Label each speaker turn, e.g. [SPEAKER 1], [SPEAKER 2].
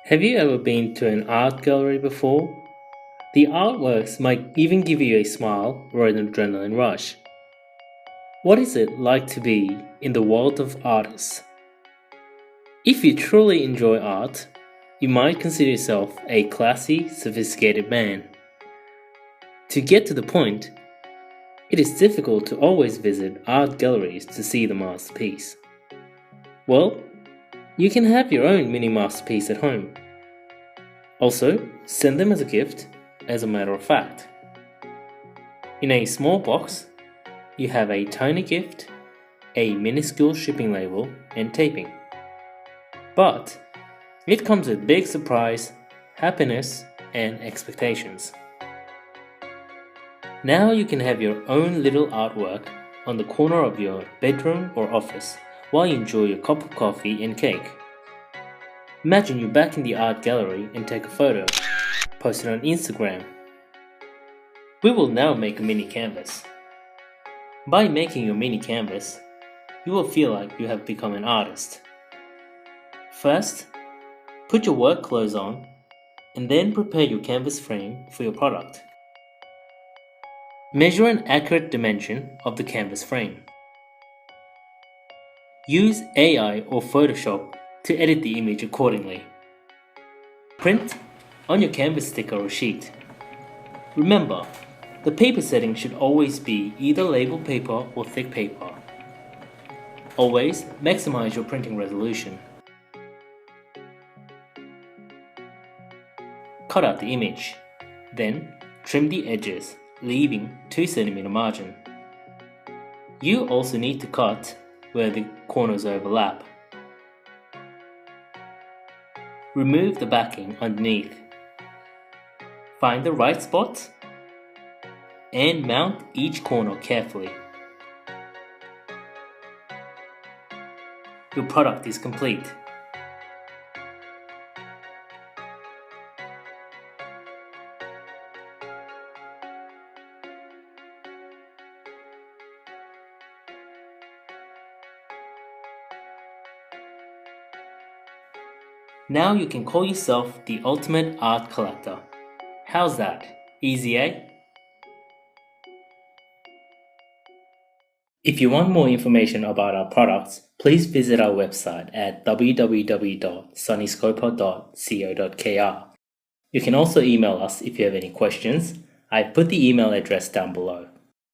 [SPEAKER 1] Have you ever been to an art gallery before? The artworks might even give you a smile or an adrenaline rush. What is it like to be in the world of artists? If you truly enjoy art, you might consider yourself a classy, sophisticated man. To get to the point, it is difficult to always visit art galleries to see the masterpiece. Well, you can have your own mini masterpiece at home. Also, send them as a gift, as a matter of fact. In a small box, you have a tiny gift, a minuscule shipping label, and taping. But it comes with big surprise, happiness, and expectations. Now you can have your own little artwork on the corner of your bedroom or office while you enjoy your cup of coffee and cake. Imagine you're back in the art gallery and take a photo, post it on Instagram. We will now make a mini canvas. By making your mini canvas, you will feel like you have become an artist. First, put your work clothes on and then prepare your canvas frame for your product. Measure an accurate dimension of the canvas frame. Use AI or Photoshop to edit the image accordingly. Print on your canvas sticker or sheet. Remember, the paper setting should always be either label paper or thick paper. Always maximize your printing resolution. Cut out the image. Then trim the edges, leaving 2 cm margin. You also need to cut where the corners overlap. Remove the backing underneath. Find the right spot and mount each corner carefully. Your product is complete. Now you can call yourself the ultimate art collector. How's that? Easy, eh? If you want more information about our products, please visit our website at www.sunnyscopa.co.kr. You can also email us if you have any questions. I've put the email address down below.